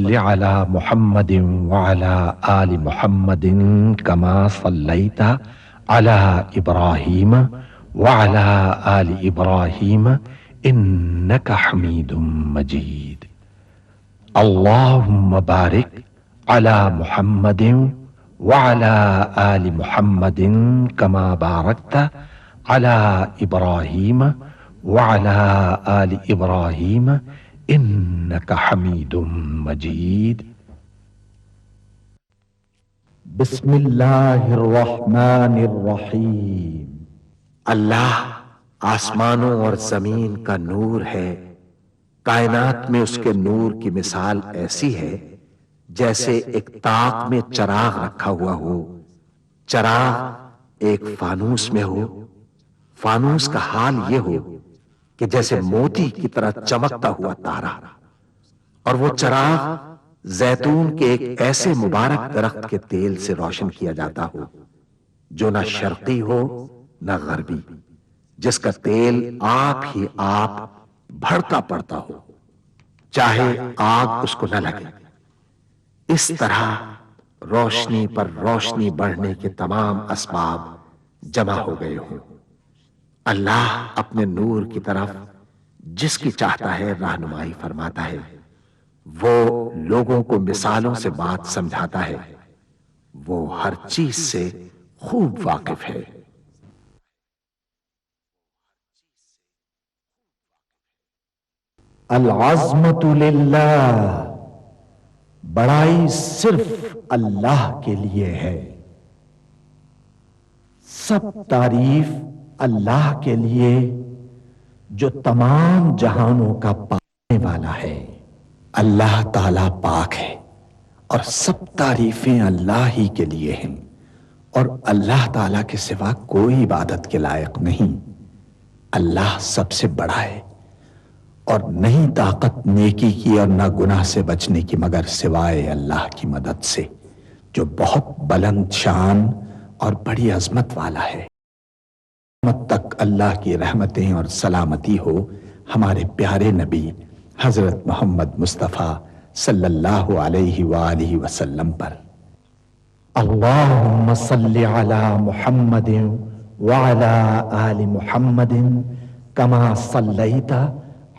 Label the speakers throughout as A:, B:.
A: صل على محمد وعلى آل محمد كما صليت على إبراهيم وعلى آل إبراهيم إنك حميد مجيد. اللهم بارك على محمد وعلى آل محمد كما باركت على إبراهيم وعلى آل إبراهيم إنك حميد مجيد. بسم اللہ الرحمن الرحیم. اللہ آسمانوں اور زمین کا نور ہے. کائنات میں اس کے نور کی مثال ایسی ہے جیسے ایک طاق میں چراغ رکھا ہوا ہو. چراغ ایک فانوس میں ہو. فانوس کا حال یہ ہو کہ جیسے موتی کی طرح چمکتا ہوا تارا، اور وہ چراغ زیتون کے ایک ایسے مبارک درخت کے تیل سے روشن کیا جاتا ہو جو نہ شرقی ہو نہ غربی، جس کا تیل آپ ہی آپ بھڑکا پڑتا ہو، چاہے آگ اس کو نہ لگے. اس طرح روشنی پر روشنی بڑھنے کے تمام اسباب جمع ہو گئے ہوں. اللہ اپنے نور کی طرف جس کی چاہتا ہے رہنمائی فرماتا ہے. وہ لوگوں کو مثالوں سے بات سمجھاتا ہے. وہ ہر چیز سے خوب واقف ہے. العظمت للہ، بڑائی صرف اللہ کے لیے ہے. سب تعریف اللہ کے لیے جو تمام جہانوں کا پانے والا ہے. اللہ تعالیٰ پاک ہے اور سب تعریفیں اللہ ہی کے لیے ہیں، اور اللہ تعالیٰ کے سوا کوئی عبادت کے لائق نہیں. اللہ سب سے بڑا ہے اور نہیں طاقت نیکی کی اور نہ گناہ سے بچنے کی مگر سوائے اللہ کی مدد سے جو بہت بلند شان اور بڑی عظمت والا ہے. قیامت تک اللہ کی رحمتیں اور سلامتی ہو ہمارے پیارے نبی حضرت محمد مصطفیٰ صلی اللہ علیہ وآلہ وسلم پر. اللہم صلی علی محمد وعلی آل محمد کما صلیت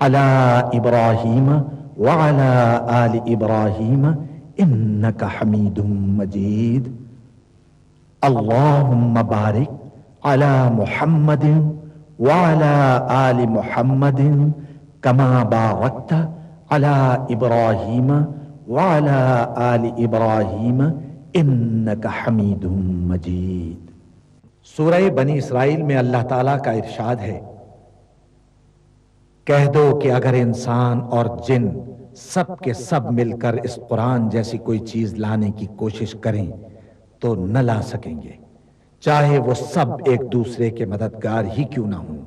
A: علی ابراہیم وعلی آل ابراہیم انک حمید مجید. اللہم بارک علی محمد وعلی آل محمد کما بارکت علی ابراہیم وعلی آل ابراہیم انک حمید مجید. سورہ بنی اسرائیل میں اللہ تعالیٰ کا ارشاد ہے، کہہ دو کہ اگر انسان اور جن سب کے سب مل کر اس قرآن جیسی کوئی چیز لانے کی کوشش کریں تو نہ لا سکیں گے، چاہے وہ سب ایک دوسرے کے مددگار ہی کیوں نہ ہوں.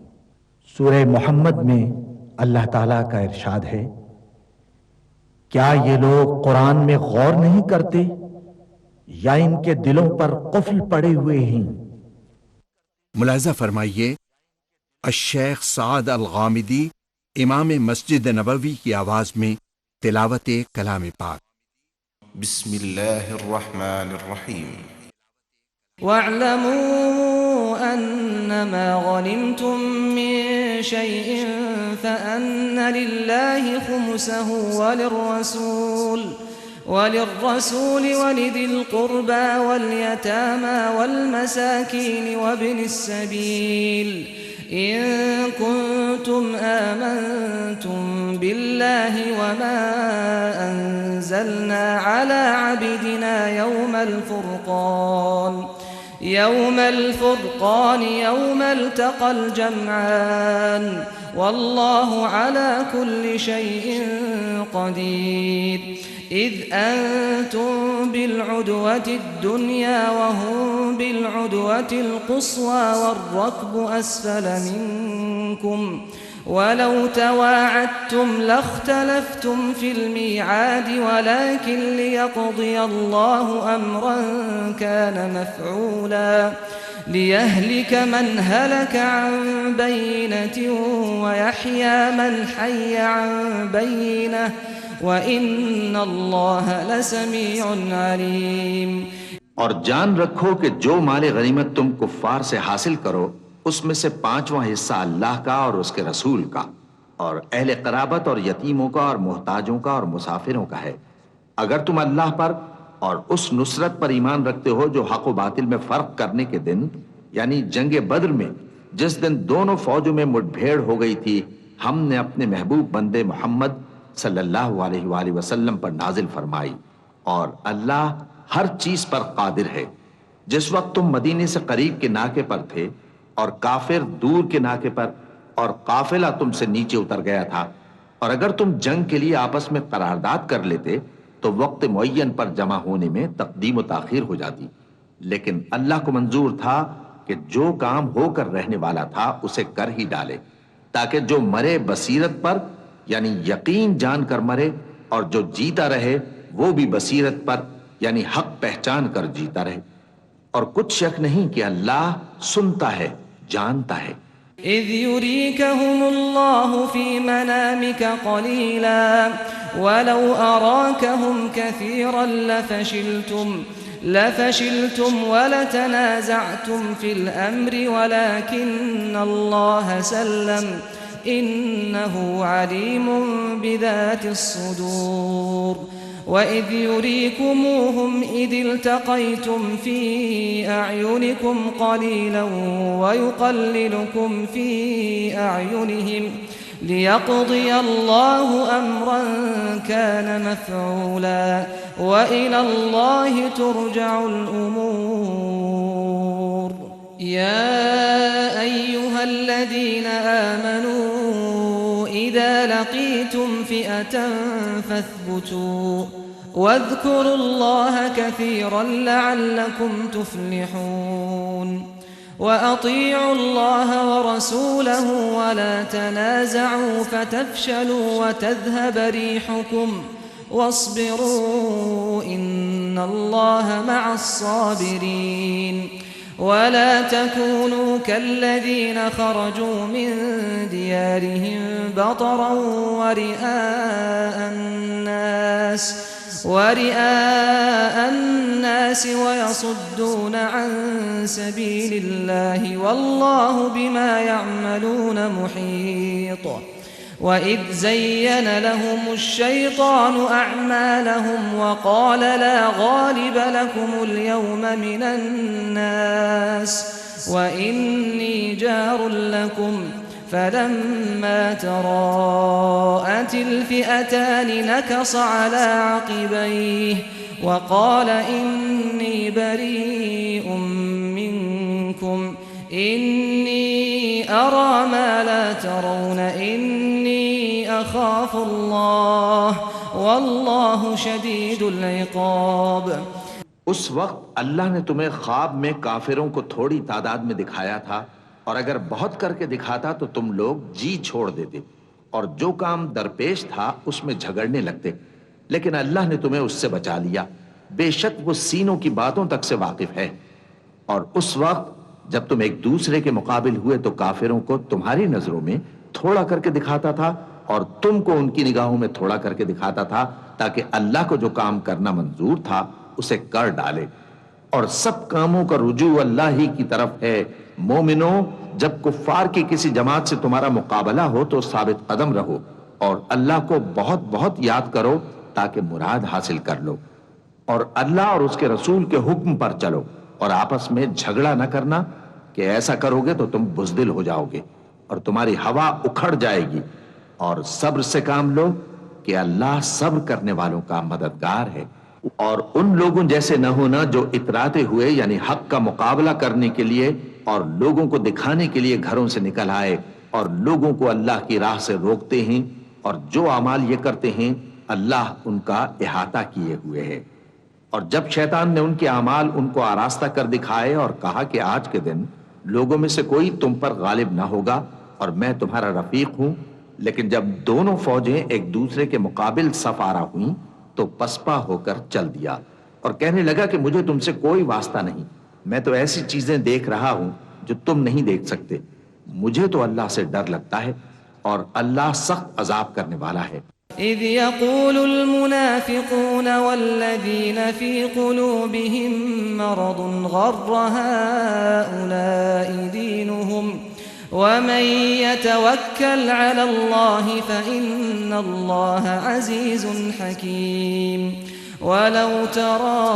A: سورہ محمد میں اللہ تعالیٰ کا ارشاد ہے، کیا یہ لوگ قرآن میں غور نہیں کرتے یا ان کے دلوں پر قفل پڑے ہوئے ہیں؟
B: ملاحظہ فرمائیے الشیخ سعد الغامدی امام مسجد نبوی کی آواز میں تلاوت کلام پاک.
C: بسم اللہ الرحمن الرحیم.
D: واعلموا انما غنمتم من شيء فان لله خمسه وللرسول ولذي القربى واليتامى والمساكين وابن السبيل إن كنتم آمنتم بالله وما أنزلنا على عبدنا يوم الفرقان يوم التقى الجمعان والله على كل شيء قدير. إذ أنتم بالعدوة الدنيا وهم بالعدوة القصوى والركب أسفل منكم ولو تواعدتم لاختلفتم في الميعاد ولكن ليقضي الله أمرا كان مفعولا ليهلك من هلك عن بينة ويحيى من حي عن بينة وَإِنَّ اللَّهَ لَسَمِيعٌ عَلِيمٌ۔
A: اور جان رکھو کہ جو مال غنیمت تم کفار سے حاصل کرو اس میں سے 5واں حصہ اللہ کا اور اس کے رسول کا اور اہل قرابت اور یتیموں کا اور محتاجوں کا اور مسافروں کا ہے، اگر تم اللہ پر اور اس نصرت پر ایمان رکھتے ہو جو حق و باطل میں فرق کرنے کے دن یعنی جنگ بدر میں جس دن دونوں فوجوں میں مٹ بھیڑ ہو گئی تھی ہم نے اپنے محبوب بندے محمد صلی اللہ علیہ وآلہ وسلم پر نازل فرمائی، اور اللہ ہر چیز پر قادر ہے۔ جس وقت تم مدینے سے قریب کے ناکے پر تھے اور کافر دور کے ناکے پر اور قافلہ تم سے نیچے اتر گیا تھا، اور اگر تم جنگ کے لیے آپس میں قرارداد کر لیتے تو وقت معین پر جمع ہونے میں تقدیم و تاخیر ہو جاتی، لیکن اللہ کو منظور تھا کہ جو کام ہو کر رہنے والا تھا اسے کر ہی ڈالے، تاکہ جو مرے بصیرت پر یعنی یقین جان کر مرے، اور جو جیتا رہے وہ بھی بصیرت پر یعنی حق پہچان کر جیتا رہے، اور کچھ شک نہیں کہ اللہ سنتا ہے جانتا ہے۔
D: إذ يريكهم الله في منامك قليلا ولو أراكهم كثيرا لفشلتم ولتنازعتم في الأمر ولكن الله سلم إنه عليم بذات الصدور وإذ يريكموهم إذ التقيتم في أعينكم قليلا ويقللكم في أعينهم ليقضي الله أمرا كان مفعولا وإلى الله ترجع الأمور يا أيها الذين آمنوا إذا لقيتم فئة فاثبتوا واذكروا الله كثيرا لعلكم تفلحون وأطيعوا الله ورسوله ولا تنازعوا فتفشلوا وتذهب ريحكم واصبروا إن الله مع الصابرين ولا تكونوا كالذين خرجوا من ديارهم بطرا ورئاء الناس ويصدون عن سبيل الله والله بما يعملون محيط وإذ زين لهم الشيطان أعمالهم وقال لا غالب لكم اليوم من الناس وإني جار لكم فلما تراءت الفئتان نكص على عقبيه وقال إني بريء منكم إني أرى ما لا ترون إني أخاف الله والله شديد العقاب۔
A: اس وقت اللہ نے تمہیں خواب میں کافروں کو تھوڑی تعداد میں دکھایا تھا، اور اگر بہت کر کے دکھاتا تو تم لوگ جی چھوڑ دیتے اور جو کام درپیش تھا اس میں جھگڑنے لگتے، لیکن اللہ نے تمہیں اس سے بچا لیا، بے شک وہ سینوں کی باتوں تک سے واقف ہے۔ اور اس وقت جب تم ایک دوسرے کے مقابل ہوئے تو کافروں کو تمہاری نظروں میں تھوڑا کر کے دکھاتا تھا اور تم کو ان کی نگاہوں میں تھوڑا کر کے دکھاتا تھا، تاکہ اللہ کو جو کام کرنا منظور تھا اسے کر ڈالے، اور سب کاموں کا رجوع اللہ ہی کی طرف ہے۔ مومنوں، جب کفار کی کسی جماعت سے تمہارا مقابلہ ہو تو ثابت قدم رہو اور اللہ کو بہت بہت یاد کرو تاکہ مراد حاصل کر لو، اور اللہ اور اس کے رسول کے حکم پر چلو، اور آپس میں جھگڑا نہ کرنا کہ ایسا کرو گے تو تم بزدل ہو جاؤ گے اور تمہاری ہوا اکھڑ جائے گی، اور صبر سے کام لو کہ اللہ صبر کرنے والوں کا مددگار ہے۔ اور ان لوگوں جیسے نہ ہونا جو اتراتے ہوئے یعنی حق کا مقابلہ کرنے کے لیے اور لوگوں کو دکھانے کے لیے گھروں سے نکل آئے اور لوگوں کو اللہ کی راہ سے روکتے ہیں، اور جو اعمال یہ کرتے ہیں اللہ ان کا احاطہ کیے ہوئے ہے۔ اور جب شیطان نے ان کے اعمال ان کو آراستہ کر دکھائے اور کہا کہ آج کے دن لوگوں میں سے کوئی تم پر غالب نہ ہوگا اور میں تمہارا رفیق ہوں، لیکن جب دونوں فوجیں ایک دوسرے کے مقابل صف آرا ہوئیں تو پسپا ہو کر چل دیا اور کہنے لگا کہ مجھے تم سے کوئی واسطہ نہیں، میں تو ایسی چیزیں دیکھ رہا ہوں جو تم نہیں دیکھ سکتے، مجھے تو اللہ سے ڈر لگتا ہے اور اللہ سخت عذاب کرنے والا ہے۔
D: إذ يقول المنافقون والذين في قلوبهم مرض غر هؤلاء دينهم ومن يتوكل على الله فإن الله عزيز حكيم ولو ترى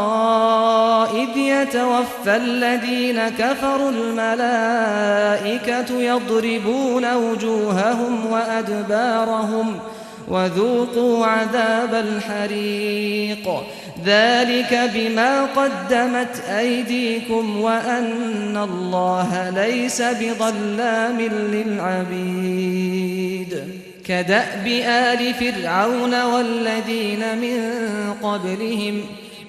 D: إذ يتوفى الذين كفروا الملائكة يضربون وجوههم وأدبارهم وذوقوا عذاب الحريق ذلك بما قدمت أيديكم وأن الله ليس بظلام للعبيد كدأب آل فرعون والذين من قبلهم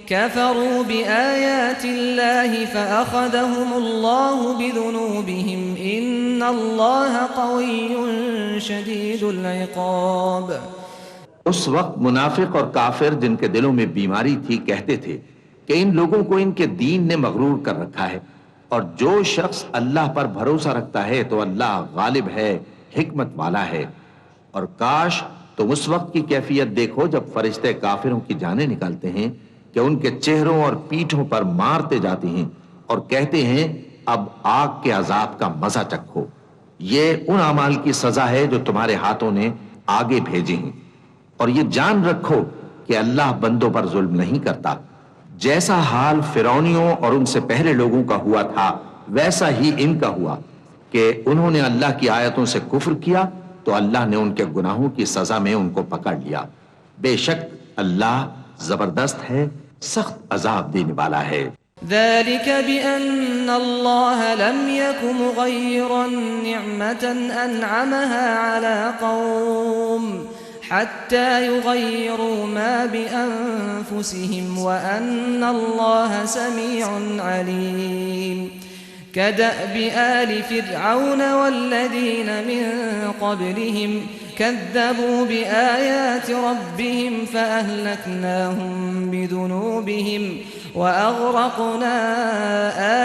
D: كفروا بآيات الله فأخذهم الله بذنوبهم إن الله قوي شديد العقاب.
A: اس وقت منافق اور کافر جن کے دلوں میں بیماری تھی کہتے تھے کہ ان لوگوں کو ان کے دین نے مغرور کر رکھا ہے، اور جو شخص اللہ پر بھروسہ رکھتا ہے تو اللہ غالب ہے، حکمت والا ہے. اور کاش تم اس وقت کی کیفیت دیکھو جب فرشتے کافروں کی جانیں نکالتے ہیں کہ ان کے چہروں اور پیٹھوں پر مارتے جاتے ہیں اور کہتے ہیں اب آگ کے عذاب کا مزہ چکھو. یہ ان اعمال کی سزا ہے جو تمہارے ہاتھوں نے آگے بھیجے ہیں، اور یہ جان رکھو کہ اللہ بندوں پر ظلم نہیں کرتا. جیسا حال فرعونیوں اور ان سے پہلے لوگوں کا ہوا تھا ویسا ہی ان کا ہوا کہ انہوں نے اللہ کی آیتوں سے کفر کیا تو اللہ نے ان کے گناہوں کی سزا میں ان کو پکڑ لیا. بے شک اللہ زبردست ہے، سخت عذاب دینے والا ہے.
D: ذلك بأن الله لم يك مغيرا نعمة أنعمها على قوم حتى يغيروا ما بأنفسهم وأن الله سميع عليم. كدأب آل فرعون والذين من قبلهم كذبوا بآيات ربهم فأهلكناهم بذنوبهم وأغرقنا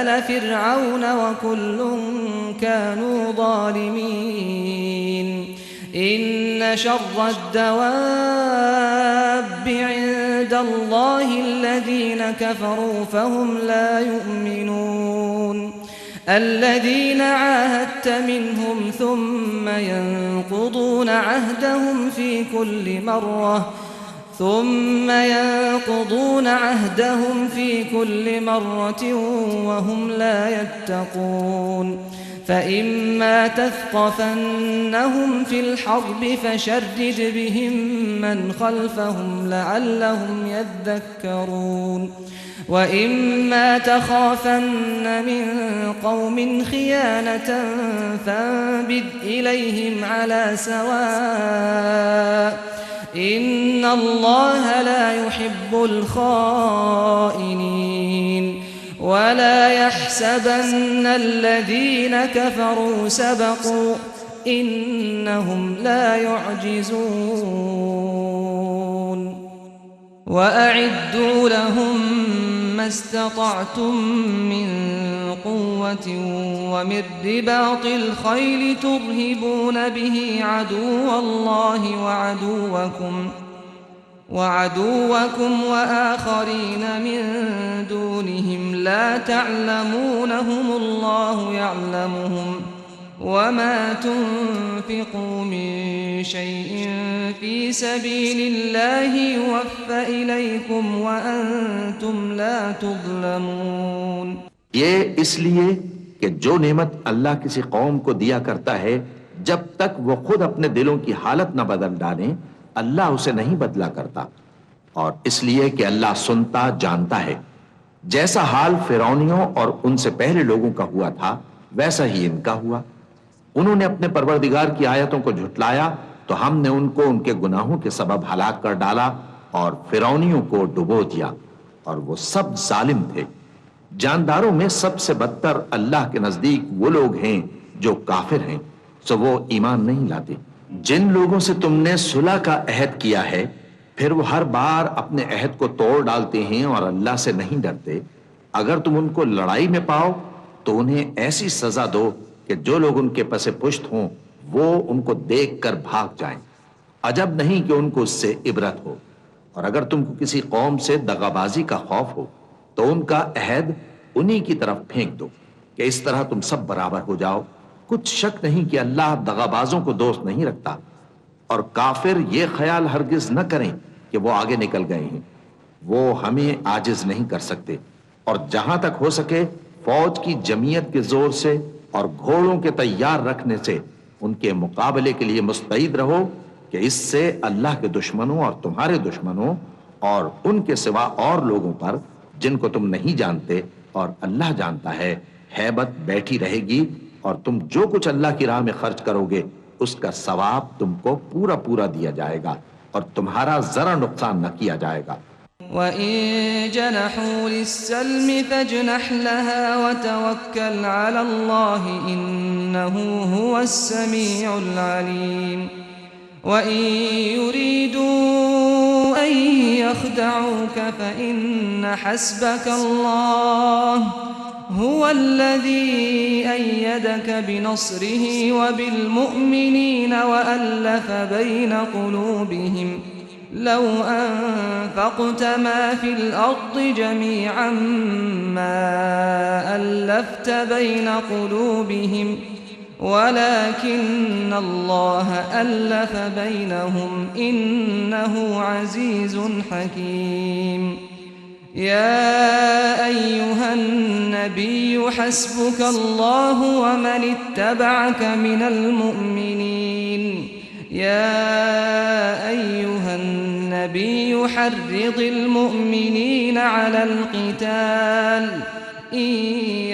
D: آل فرعون وكل كانوا ظالمين. إن شر الدواب عند الله الذين كفروا فهم لا يؤمنون. الذين عاهدت منهم ثم ينقضون عهدهم في كل مرة وهم لا يتقون. فإما تثقفنهم في الحرب فشرد بهم من خلفهم لعلهم يذكرون. وإما تخافن من قوم خيانة فانبذ إليهم على سواء إن الله لا يحب الخائنين. ولا يحسبن الذين كفروا سبقوا إنهم لا يعجزون. وأعدوا لهم ما استطعتم من قوة ومن رباط الخيل ترهبون به عدو الله وعدوكم وآخرين من دونهم لا تعلمونهم الله يعلمهم وما تنفقوا من شيء في سبيل الله يوفى إليكم وأنتم لا تظلمون.
A: یہ اس لیے کہ جو نعمت اللہ کسی قوم کو دیا کرتا ہے جب تک وہ خود اپنے دلوں کی حالت نہ بدل ڈالیں اللہ اسے نہیں بدلا کرتا، اور اس لیے کہ اللہ سنتا جانتا ہے. جیسا حال فرعونیوں اور ان سے پہلے لوگوں کا ہوا تھا ویسا ہی ان کا ہوا. انہوں نے اپنے پروردگار کی آیتوں کو جھٹلایا تو ہم نے ان کو ان کے گناہوں کے سبب ہلاک کر ڈالا اور فرعونیوں کو ڈبو دیا، اور وہ سب ظالم تھے. جانداروں میں سب سے بدتر اللہ کے نزدیک وہ لوگ ہیں جو کافر ہیں، سو وہ ایمان نہیں لاتے. جن لوگوں سے تم نے صلح کا عہد کیا ہے پھر وہ ہر بار اپنے عہد کو توڑ ڈالتے ہیں اور اللہ سے نہیں ڈرتے، اگر تم ان کو لڑائی میں پاؤ تو انہیں ایسی سزا دو کہ جو لوگ ان کے پس پشت ہوں وہ ان کو دیکھ کر بھاگ جائیں. عجب نہیں کہ ان کو اس سے عبرت ہو۔ اور اگر تم کو کسی قوم سے دغابازی کا خوف ہو تو ان کا عہد انہی کی طرف پھینک دو کہ اس طرح تم سب برابر ہو جاؤ۔ کچھ شک نہیں کہ اللہ دغابازوں کو دوست نہیں رکھتا، اور کافر یہ خیال ہرگز نہ کریں کہ وہ آگے نکل گئے ہیں، وہ ہمیں عاجز نہیں کر سکتے۔ اور جہاں تک ہو سکے فوج کی جمعیت کے زور سے اور گھوڑوں کے تیار رکھنے سے ان کے مقابلے کے لیے مستعد رہو، کہ اس سے اللہ کے دشمنوں اور تمہارے دشمنوں اور ان کے سوا اور لوگوں پر جن کو تم نہیں جانتے اور اللہ جانتا ہے ہیبت بیٹھی رہے گی، اور تم جو کچھ اللہ کی راہ میں خرچ کرو گے اس کا ثواب تم کو پورا پورا دیا جائے گا اور تمہارا ذرا نقصان نہ کیا جائے گا۔
D: وَإِن جَنَحُوا لِلسَّلْمِ فَاجْنَحْ لَهَا وَتَوَكَّلْ عَلَى اللَّهِ إِنَّهُ هُوَ السَّمِيعُ الْعَلِيمُ وَإِن يُرِيدُوا أَن يَخْدَعُوكَ فَإِنَّ حَسْبَكَ اللَّهُ هُوَ الَّذِي أَيَّدَكَ بِنَصْرِهِ وَبِالْمُؤْمِنِينَ وَأَلَّفَ بَيْنَ قُلُوبِهِمْ لو أنفقت ما في الأرض جميعا ما ألفت بين قلوبهم ولكن الله ألف بينهم إنه عزيز حكيم يا أيها النبي حسبك الله ومن اتبعك من المؤمنين يا أيها النبي حرض المؤمنين على القتال إن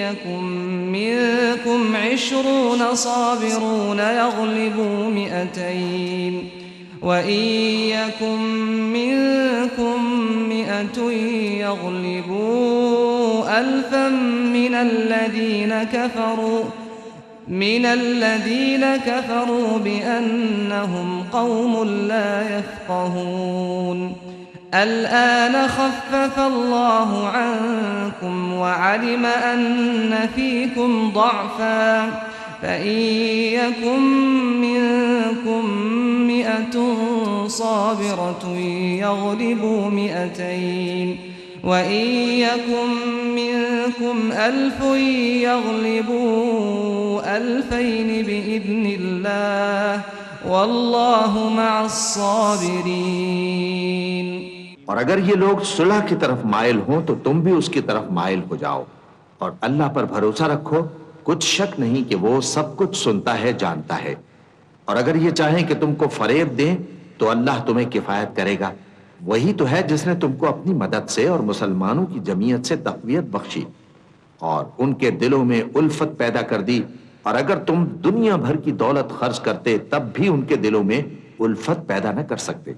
D: يكن منكم 20 صابرون يغلبوا 200 وإن يكن منكم 100 يغلبوا 1000 من الذين كفروا بأنهم قوم لا يفقهون الآن خفف الله عنكم وعلم أن فيكم ضعفا فإن يكن منكم 100 صابرة يغلبوا 200 وإن يكن منكم 1000 يغلبوا 2000 بإذن الله والله مع الصابرين۔
A: اور اگر یہ لوگ صلح کی طرف مائل ہوں تو تم بھی اس کی طرف مائل ہو جاؤ، اور اللہ پر بھروسہ رکھو، کچھ شک نہیں کہ وہ سب کچھ سنتا ہے، جانتا ہے۔ اور اگر یہ چاہیں کہ تم کو فریب دیں تو اللہ تمہیں کفایت کرے گا، وہی تو ہے جس نے تم کو اپنی مدد سے اور مسلمانوں کی جمعیت سے تقویت بخشی اور ان کے دلوں میں الفت پیدا کر دی، اور اگر تم دنیا بھر کی دولت خرچ کرتے تب بھی ان کے دلوں میں الفت پیدا نہ کر سکتے،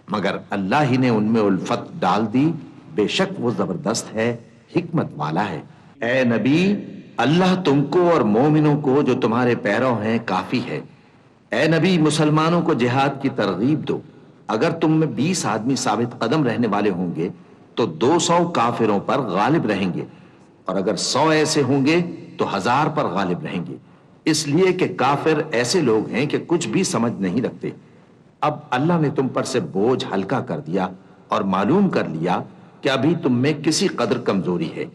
A: مگر اللہ ہی نے ان میں الفت ڈال دی، بے شک وہ زبردست ہے، حکمت والا ہے۔ اے نبی، اللہ تم کو اور مومنوں کو جو تمہارے پیرو ہیں کافی ہے۔ اے نبی، مسلمانوں کو جہاد کی ترغیب دو۔ اگر تم میں 20 آدمی ثابت قدم رہنے والے ہوں گے تو 200 کافروں پر غالب رہیں گے، اور اگر 100 ایسے ہوں گے تو 1000 پر غالب رہیں گے، اس لیے کہ کافر ایسے لوگ ہیں کہ کچھ بھی سمجھ نہیں رکھتے۔ اب اللہ نے تم پر سے بوجھ ہلکا کر دیا اور معلوم کر لیا کہ ابھی تم میں کسی قدر کمزوری ہے،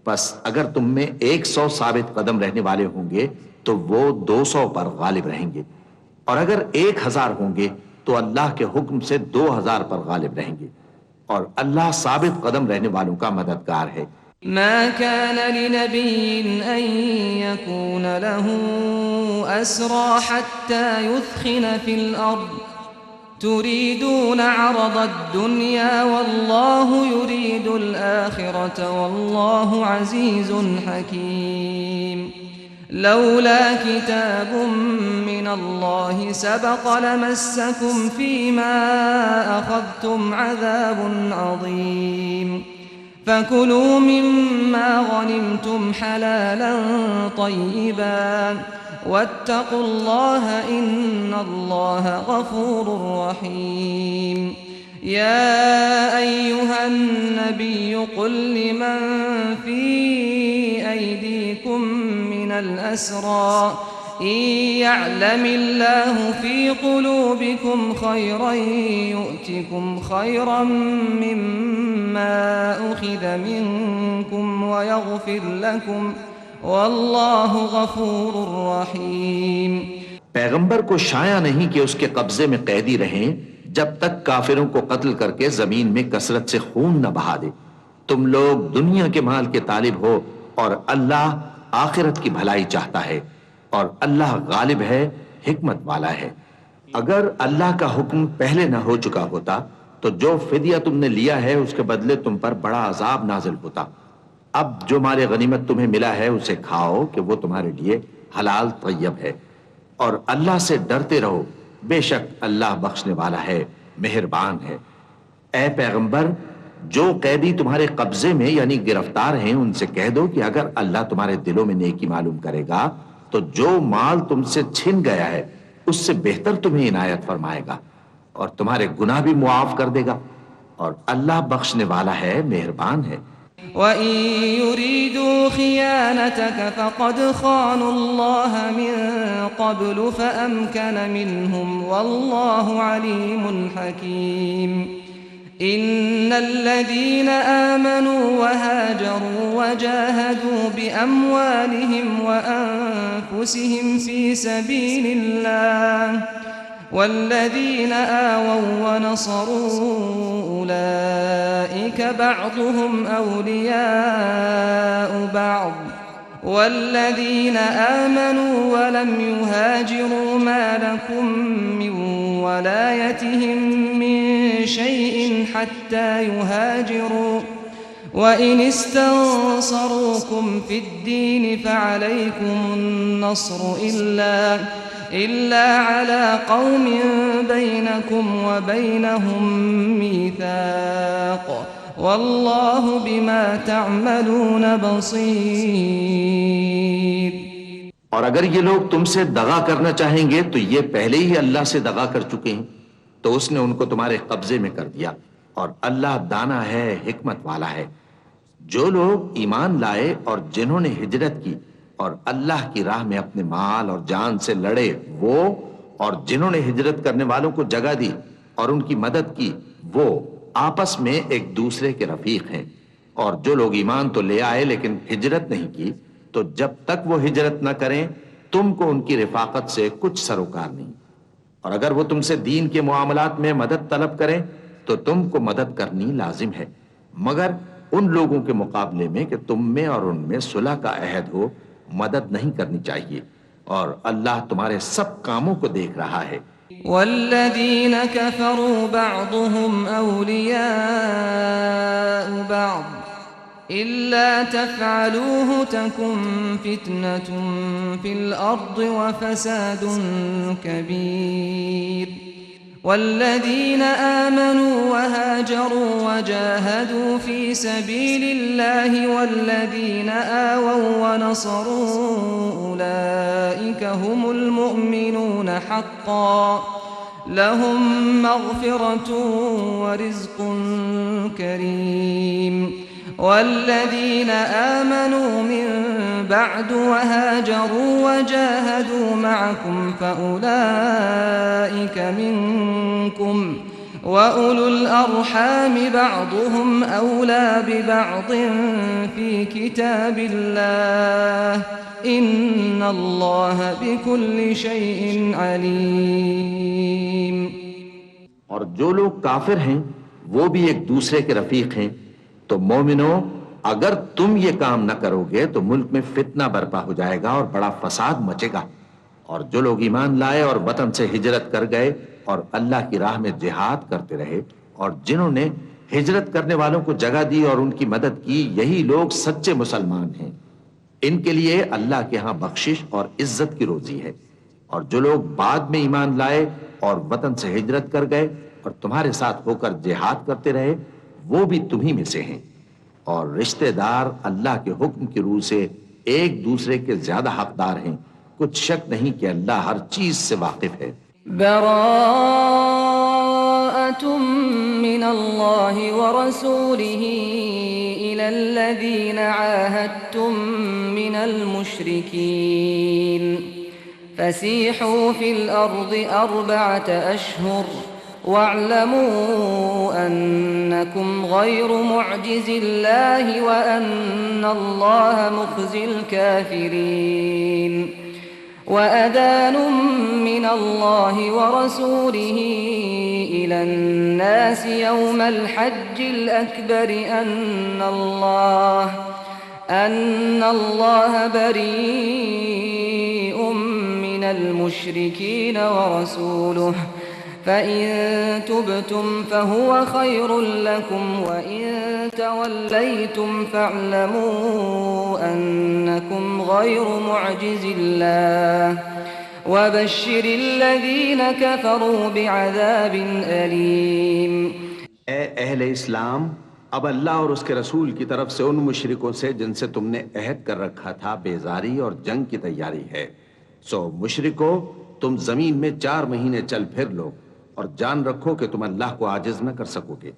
A: بس اگر تم میں 100 ثابت قدم رہنے والے ہوں گے تو وہ 200 پر غالب رہیں گے، اور اگر 1000 ہوں گے تو اللہ کے حکم سے 2000 پر غالب رہیں گے، اور اللہ ثابت قدم رہنے والوں کا مددگار ہے۔
D: ما كان لنبي أن يكون له أسرى حتى يثخن في الأرض تريدون عرض الدنيا والله يريد الآخرة والله عزيز حكيم لولا كتاب من الله سبق لمسكم فيما أخذتم عذاب عظيم فكلوا مما غنمتم حلالا طيبا واتقوا الله إن الله غفور رحيم يا أيها النبي قل لمن في أيديكم من الأسرى إن يعلم الله في قلوبكم خيرا يؤتكم خيرا مما أخذ منكم ويغفر لكم والله غفور رحيم۔
A: پیغمبر کو شایع نہیں کہ اس کے قبضے میں قیدی رہیں جب تک کافروں کو قتل کر کے زمین میں کثرت سے خون نہ بہا دے۔ تم لوگ دنیا کے مال کے طالب ہو اور اللہ آخرت کی بھلائی چاہتا ہے، اور اللہ غالب ہے، حکمت والا ہے۔ اگر اللہ کا حکم پہلے نہ ہو چکا ہوتا تو جو فدیہ تم نے لیا ہے اس کے بدلے تم پر بڑا عذاب نازل ہوتا۔ اب جو مال غنیمت تمہیں ملا ہے اسے کھاؤ کہ وہ تمہارے لیے حلال طیب ہے، اور اللہ سے ڈرتے رہو، بے شک اللہ بخشنے والا ہے، مہربان ہے۔ اے پیغمبر، جو قیدی تمہارے قبضے میں یعنی گرفتار ہیں ان سے کہہ دو کہ اگر اللہ تمہارے دلوں میں نیکی معلوم کرے گا تو جو مال تم سے چھن گیا ہے اس سے بہتر تمہیں عنایت فرمائے گا اور تمہارے گناہ بھی معاف کر دے گا، اور اللہ بخشنے والا ہے، مہربان ہے۔
D: وَإِن يُرِيدُوا خِيَانَتَكَ فَقَدْ خَانُوا اللَّهَ مِن قَبْلُ فَأَمْكَنَ مِنْهُمْ وَاللَّهُ عَلِيمٌ حَكِيمٌ۔ إِنَّ الَّذِينَ آمَنُوا وَهَاجَرُوا وَجَاهَدُوا بِأَمْوَالِهِمْ وَأَنفُسِهِمْ فِي سَبِيلِ اللَّهِ والذين آووا ونصروا أولئك بعضهم أولياء بعض والذين آمنوا ولم يهاجروا ما لكم من ولايتهم من شيء حتى يهاجروا وإن استنصروكم في الدين فعليكم النصر إلا على قوم بينكم وبينهم ميثاق والله بما تعملون بصير۔
A: اور اگر یہ لوگ تم سے دغا کرنا چاہیں گے تو یہ پہلے ہی اللہ سے دغا کر چکے ہیں، تو اس نے ان کو تمہارے قبضے میں کر دیا، اور اللہ دانا ہے، حکمت والا ہے۔ جو لوگ ایمان لائے اور جنہوں نے ہجرت کی اور اللہ کی راہ میں اپنے مال اور جان سے لڑے، وہ اور جنہوں نے ہجرت کرنے والوں کو جگہ دی اور ان کی مدد کی، وہ آپس میں ایک دوسرے کے رفیق ہیں۔ اور جو لوگ ایمان تو لے آئے لیکن ہجرت نہیں کی، تو جب تک وہ ہجرت نہ کریں تم کو ان کی رفاقت سے کچھ سروکار نہیں، اور اگر وہ تم سے دین کے معاملات میں مدد طلب کریں تو تم کو مدد کرنی لازم ہے، مگر ان لوگوں کے مقابلے میں کہ تم میں اور ان میں صلح کا عہد ہو مدد نہیں کرنی چاہیے، اور اللہ تمہارے سب کاموں کو دیکھ رہا ہے۔
D: والذين كفروا بعضهم أولياء بعض إلا تفعلوه تكن فتنة في الأرض وفساد كبير۔ والذين آمنوا وهاجروا وجاهدوا في سبيل الله والذين آووا ونصروا أولئك هم المؤمنون حقا لهم مغفرة ورزق كريم۔ والذين آمنوا من بعد وهاجروا وجاهدوا معكم فأولئك منكم وأولو الأرحام بعضهم أولى ببعض في كتاب الله إن الله بكل شيء عليم۔
A: اور جو لوگ کافر ہیں وہ بھی ایک دوسرے کے رفیق ہیں، تو مومنو اگر تم یہ کام نہ کرو گے تو ملک میں فتنہ برپا ہو جائے گا اور بڑا فساد مچے گا۔ اور جو لوگ ایمان لائے اور وطن سے ہجرت کر گئے اور اللہ کی راہ میں جہاد کرتے رہے، اور جنہوں نے ہجرت کرنے والوں کو جگہ دی اور ان کی مدد کی، یہی لوگ سچے مسلمان ہیں۔ ان کے لیے اللہ کے ہاں بخشش اور عزت کی روزی ہے۔ اور جو لوگ بعد میں ایمان لائے اور وطن سے ہجرت کر گئے اور تمہارے ساتھ ہو کر جہاد کرتے رہے، وہ بھی تمہیں میں سے ہیں، اور رشتہ دار اللہ کے حکم کی روح سے ایک دوسرے کے زیادہ حقدار ہیں۔ کچھ شک نہیں کہ اللہ ہر چیز سے واقف ہے۔
D: براءة من الله ورسوله إلى الذين عاهدتم من المشركين فسيحوا في الأرض 4 أشهر واعلموا أنكم غير معجز الله وأن الله مخزي الكافرين وأذان من الله ورسوله إلى الناس يوم الحج الأكبر أن الله بريء من المشركين ورسوله فإن تبتم فهو خير لكم وإن توليتم فاعلموا أنكم غير معجز الله وبشر الذين كفروا بعذاب أليم.
E: اے اہل اسلام، اب اللہ اور اس کے رسول کی طرف سے ان مشرکوں سے جن سے تم نے عہد کر رکھا تھا بیزاری اور جنگ کی تیاری ہے. سو مشرکو، تم زمین میں 4 مہینے چل پھر لو اور جان رکھو کہ تم اللہ کو عاجز نہ کر سکو گے،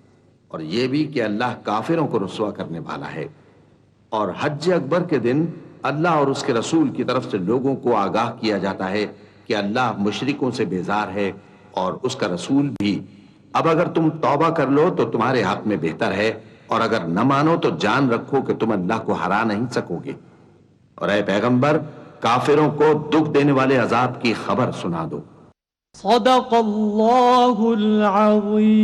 E: اور یہ بھی کہ اللہ کافروں کو رسوا کرنے والا ہے. اور حج اکبر کے دن اللہ اور اس کے رسول کی طرف سے لوگوں کو آگاہ کیا جاتا ہے کہ اللہ مشرکوں سے بیزار ہے اور اس کا رسول بھی. اب اگر تم توبہ کر لو تو تمہارے حق میں بہتر ہے، اور اگر نہ مانو تو جان رکھو کہ تم اللہ کو ہرا نہیں سکو گے. اور اے پیغمبر، کافروں کو دکھ دینے والے عذاب کی خبر سنا دو.
F: صدق اللہ العظیم.